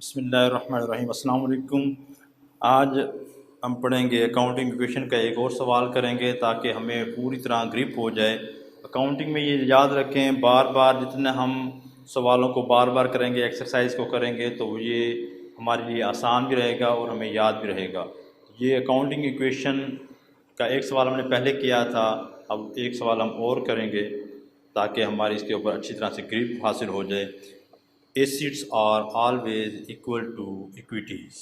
बिस्मिल्लाहिर्रहमानिर्रहीम। अस्सलाम वालेकुम। आज हम पढ़ेंगे अकाउंटिंग इक्वेशन का एक और सवाल करेंगे ताकि हमें पूरी तरह ग्रिप हो जाए। अकाउंटिंग में ये याद रखें, बार बार जितने हम सवालों को बार बार करेंगे, एक्सरसाइज को करेंगे, तो ये हमारे लिए आसान भी रहेगा और हमें याद भी रहेगा। ये अकाउंटिंग इक्वेशन का एक सवाल हमने पहले किया था, अब एक सवाल हम और करेंगे ताकि हमारी इसके ऊपर अच्छी तरह से ग्रिप हासिल हो जाए। Assets are always equal to equities.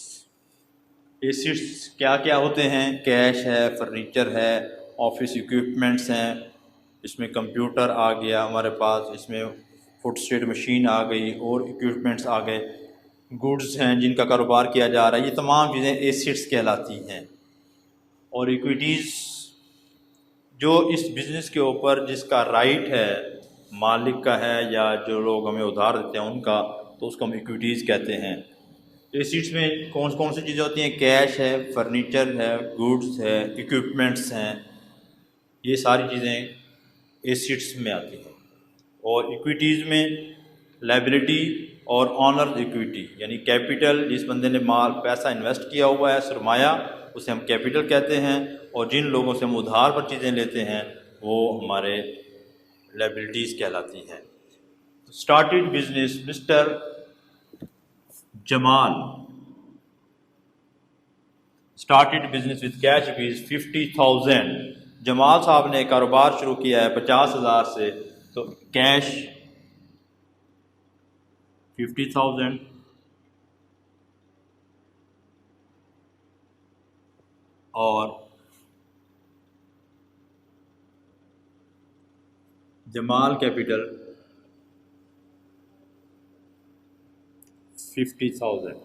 Assets क्या क्या होते हैं? कैश है, फर्नीचर है, ऑफिस इक्विपमेंट्स हैं, इसमें कंप्यूटर आ गया हमारे पास, इसमें फुटस्टेट मशीन आ गई और इक्विपमेंट्स आ गए, गुड्स हैं जिनका कारोबार किया जा रहा है, ये तमाम चीज़ें एसिड्स कहलाती हैं। और इक्विटीज़ जो इस बिज़नेस के ऊपर जिसका राइट है, मालिक का है या जो लोग हमें उधार देते हैं उनका, तो उसको हम इक्विटीज़ कहते हैं। एसिड्स में कौन कौन सी चीज़ें होती हैं? कैश है, फर्नीचर है, गुड्स है, इक्विपमेंट्स हैं, ये सारी चीज़ें एसिड्स में आती हैं। और इक्विटीज़ में लायबिलिटी और ऑनर इक्विटी, यानी कैपिटल, जिस बंदे ने माल पैसा इन्वेस्ट किया हुआ है, सरमाया, उसे हम कैपिटल कहते हैं। और जिन लोगों से हम उधार पर चीज़ें लेते हैं वो हमारे लायबिलिटीज़ कहलाती हैं। Started business mister Jamal started business with cash rupees 50,000। Jamal साहब ने कारोबार शुरू किया है 50,000 से, तो कैश 50,000 और जमाल कैपिटल 50,000।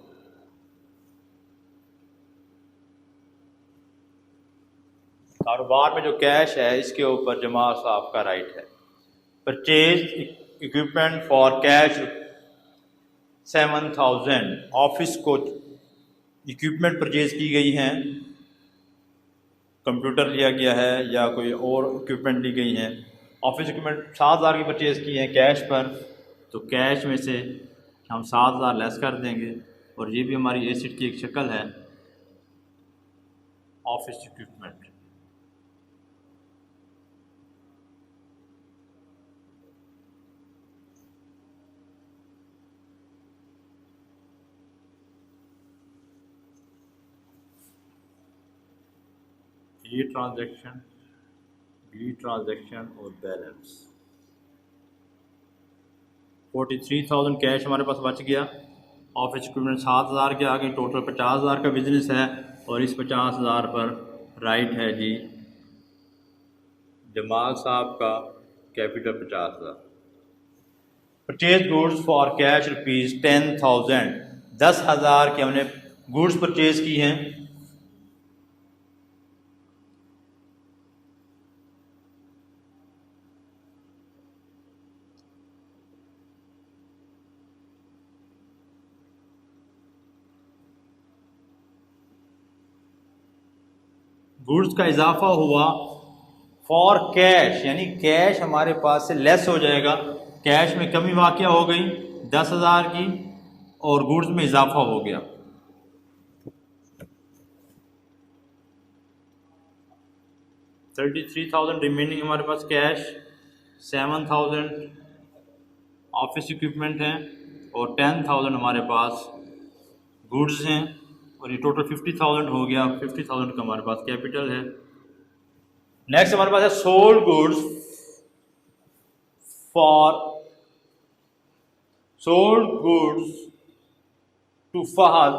कारोबार में जो कैश है इसके ऊपर जमाल साहब का राइट है। Purchase equipment for cash 7,000। Office को इक्विपमेंट परचेज की गई हैं, कंप्यूटर लिया गया है या कोई और इक्विपमेंट ली गई हैं। ऑफिस इक्विपमेंट 7,000 की परचेज़ की हैं कैश पर, तो कैश में से हम 7,000 लेस कर देंगे और ये भी हमारी एसिड की एक शक्ल है, ऑफिस इक्विपमेंट। ये ट्रांजैक्शन, बी ट्रांजैक्शन और बैलेंस। 43,000 कैश हमारे पास बच गया। ऑफिस इक्विपमेंट 7,000 के आगे, टोटल 50,000 का बिजनेस है और इस 50,000 पर राइट है जी जमाल साहब का, capital 50,000। Purchase goods for cash rupees 10,000। 10,000 के हमने गुड्स परचेज की हैं। गुड्स का इजाफा हुआ फॉर कैश, यानी कैश हमारे पास से लेस हो जाएगा, कैश में कमी वाक़या हो गई 10,000 की और गुड्स में इजाफा हो गया। $33,000 रिमेनिंग हमारे पास कैश, 7,000 ऑफिस इक्विपमेंट हैं और 10,000 हमारे पास गुड्स हैं और ये टोटल 50,000 हो गया। 50,000 का हमारे पास कैपिटल है। नेक्स्ट हमारे पास है sold goods to Fahad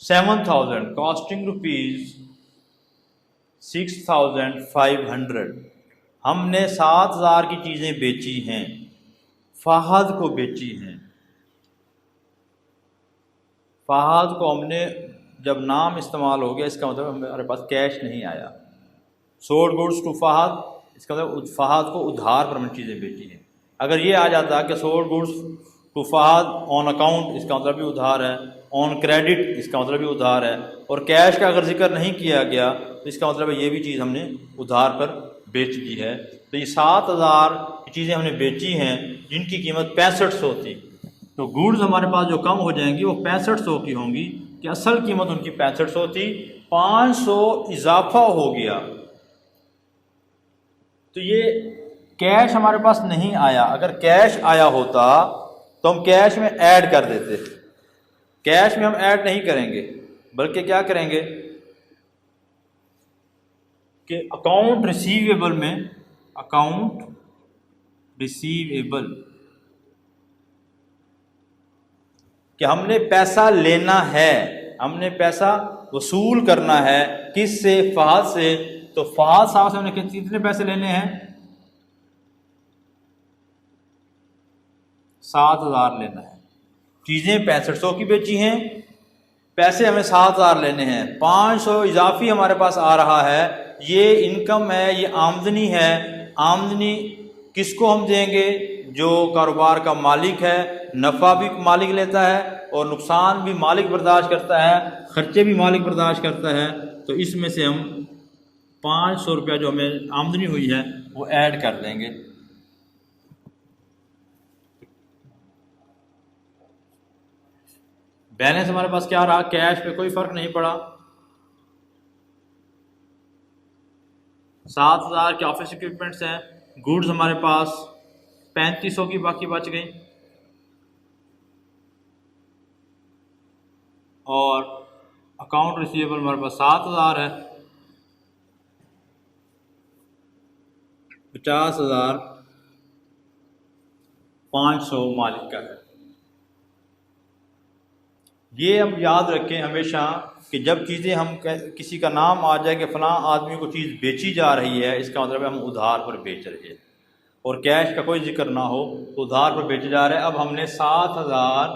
7,000 costing rupees 6,500। हमने 7,000 की चीज़ें बेची हैं, फहद को बेची हैं। फहद को हमने जब नाम इस्तेमाल हो गया, इसका मतलब हमारे पास कैश नहीं आया। सोल्ड गुड्स टू फहद, इसका मतलब फहद को उधार पर हमने चीज़ें बेची हैं। अगर ये आ जाता कि sold goods to Fahad on account, इसका मतलब भी उधार है, ऑन क्रेडिट इसका मतलब भी उधार है, और कैश का अगर जिक्र नहीं किया गया तो इसका मतलब ये भी चीज़ हमने उधार पर बेच दी है। तो ये 7,000 की चीज़ें हमने बेची हैं जिनकी कीमत 6500 थी। तो गुड्स हमारे पास जो कम हो जाएंगी वो 6500 की होंगी, कि असल कीमत उनकी 6500 थी, 500 इजाफा हो गया। तो ये कैश हमारे पास नहीं आया। अगर कैश आया होता तो हम कैश में ऐड कर देते। कैश में हम ऐड नहीं करेंगे, बल्कि क्या करेंगे कि अकाउंट रिसीवेबल में, अकाउंट रिसीवेबल, कि हमने पैसा लेना है, हमने पैसा वसूल करना है। किस से? फहद से। तो फहद साहब से हमने कितने पैसे लेने हैं? 7,000 लेना है। चीज़ें 6500 की बेची हैं, पैसे हमें 7,000 लेने हैं। 500 इजाफी हमारे पास आ रहा है। ये इनकम है, ये आमदनी है। आमदनी किसको हम देंगे? जो कारोबार का मालिक है। नफ़ा भी मालिक लेता है और नुकसान भी मालिक बर्दाश्त करता है, खर्चे भी मालिक बर्दाश्त करता है। तो इसमें से हम 500 रुपया जो हमें आमदनी हुई है वो ऐड कर देंगे। बैलेंस हमारे पास क्या रहा? कैश पे कोई फ़र्क नहीं पड़ा। 7,000 के ऑफिस इक्विपमेंट्स हैं। गुड्स हमारे पास 3500 की बाकी बच गई, और अकाउंट रिसीवेबल हमारे पास 7,000 है। 50,500 मालिक का है। ये हम याद रखें हमेशा कि जब चीज़ें हम किसी का नाम आ जाए कि फ़लाँ आदमी को चीज़ बेची जा रही है, इसका मतलब है हम उधार पर बेच रहे हैं, और कैश का कोई जिक्र ना हो तो उधार पर बेचे जा रहे हैं। अब हमने 7,000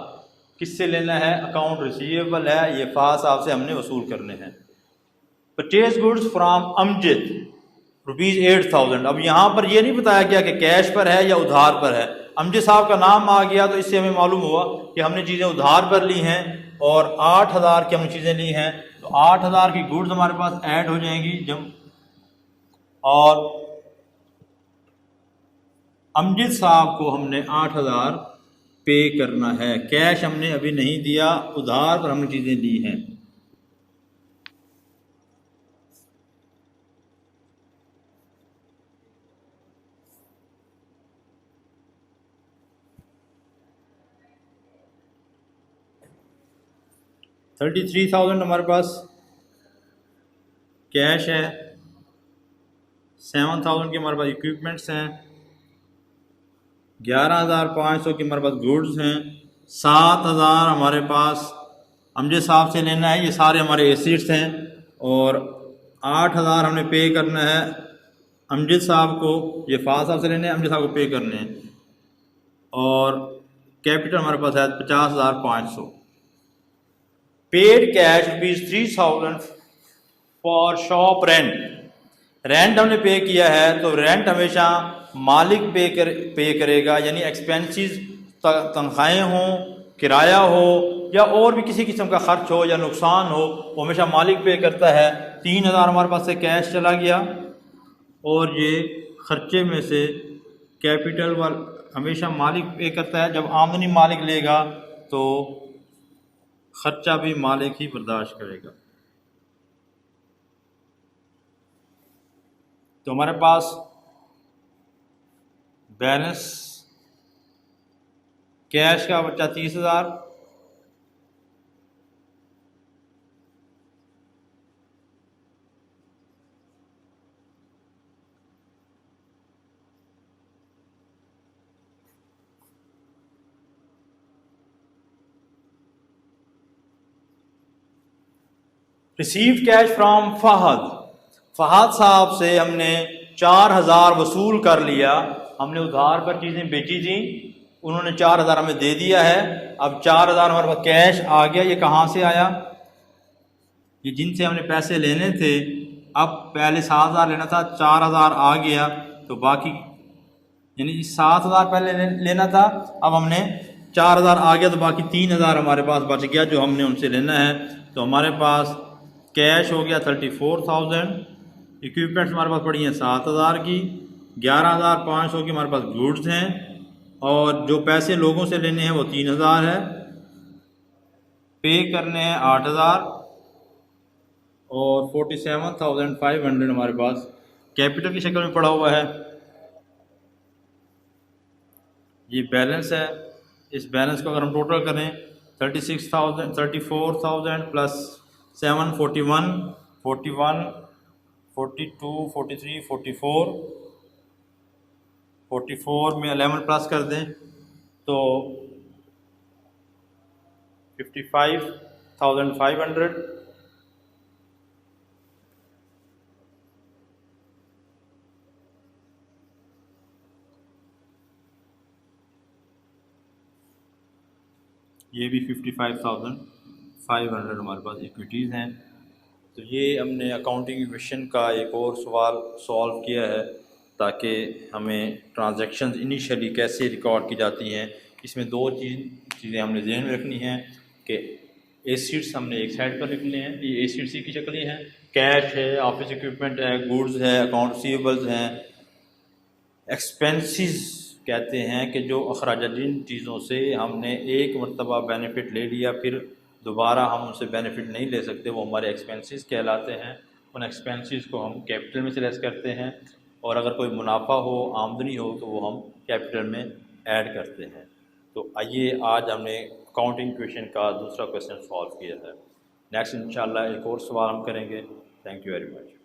किससे लेना है? अकाउंट रिसीवेबल है, ये फा साहब से हमने वसूल करने हैं। Purchase goods from Amjad ₹8,000। अब यहाँ पर यह नहीं बताया गया कि कैश पर है या उधार पर है। अमजद साहब का नाम आ गया तो इससे हमें मालूम हुआ कि हमने चीज़ें उधार पर ली हैं और 8,000 की हमने चीज़ें ली हैं। तो 8,000 की गुड्स हमारे पास ऐड हो जाएंगी जब, और अमजद साहब को हमने 8,000 पे करना है। कैश हमने अभी नहीं दिया, उधार पर हमने चीज़ें ली हैं। $33,000 हमारे पास कैश है। 7,000 के हमारे पास इक्विपमेंट्स हैं। 11,500 की हमारे पास गुड्स हैं। 7,000 हमारे पास अमजद साहब से लेना है, ये सारे हमारे एसेट्स हैं। और 8,000 हमने पे करना है अमजद साहब को, ये फाज साहब से लेने हैं, अमजद साहब को पे करने हैं। और कैपिटल हमारे पास है 50,500। Paid cash ₹3,000 for shop rent. Rent हमने पे किया है तो रेंट हमेशा मालिक पे करेगा, यानी एक्सपेंसेस, तनख्वाहें हों, किराया हो या और भी किसी किस्म का खर्च हो या नुकसान हो, वो हमेशा मालिक पे करता है। 3,000 हमारे पास से कैश चला गया, और ये खर्चे में से कैपिटल हमेशा मालिक पे करता है। जब आमदनी मालिक लेगा तो खर्चा भी मालिक ही बर्दाश्त करेगा। तो हमारे पास बैलेंस कैश का बचा 30,000, receive cash from Fahad. Fahad साहब से हमने 4,000 वसूल कर लिया। हमने उधार पर चीज़ें बेची थी, उन्होंने 4,000 हमें दे दिया है। अब 4,000 हमारे पास कैश आ गया। ये कहाँ से आया? ये जिनसे हमने पैसे लेने थे, अब पहले 7,000 लेना था, 4,000 आ गया, तो बाकी यानी 7,000 पहले लेना था, अब हमने 4,000 आ गया, तो बाकी 3,000 हमारे पास बच गया जो हमने उनसे लेना है। तो हमारे पास कैश हो गया 34,000, इक्विपमेंट्स हमारे पास पड़ी हैं 7,000 की, 11,500 की हमारे पास गुड्स हैं और जो पैसे लोगों से लेने हैं वो 3,000 है, पे करने हैं 8,000 और 47,500 हमारे पास कैपिटल की शक्ल में पड़ा हुआ है। ये बैलेंस है। इस बैलेंस को अगर हम टोटल करें 34,000 प्लस 7 41 41 42 43 44 44 में 11 प्लस कर दें तो 55,500। ये भी 55,500 हमारे पास इक्विटीज़ हैं। तो ये हमने अकाउंटिंग इक्वेशन का एक और सवाल सॉल्व किया है ताकि हमें ट्रांजैक्शंस इनिशियली कैसे रिकॉर्ड की जाती हैं। इसमें दो चीज़ें हमने ध्यान में रखनी हैं कि एसेट्स हमने एक साइड पर लिखने हैं, ये एसेट्स की शक्ल ही हैं, कैश है, ऑफिस इक्विपमेंट है, गुड्स है, अकाउंट रिसीवेबल्स हैं। एक्सपेंसेस कहते हैं कि जो अखराज जिन चीज़ों से हमने एक मरतबा बेनिफिट ले लिया फिर दोबारा हम उनसे बेनिफिट नहीं ले सकते, वो हमारे एक्सपेंसेस कहलाते हैं। उन एक्सपेंसेस को हम कैपिटल में से लेस करते हैं और अगर कोई मुनाफा हो, आमदनी हो तो वो हम कैपिटल में ऐड करते हैं। तो आइए आज हमने अकाउंटिंग इक्वेशन का दूसरा क्वेश्चन सॉल्व किया है। नेक्स्ट इंशाल्लाह एक और सवाल हम करेंगे। Thank you very much.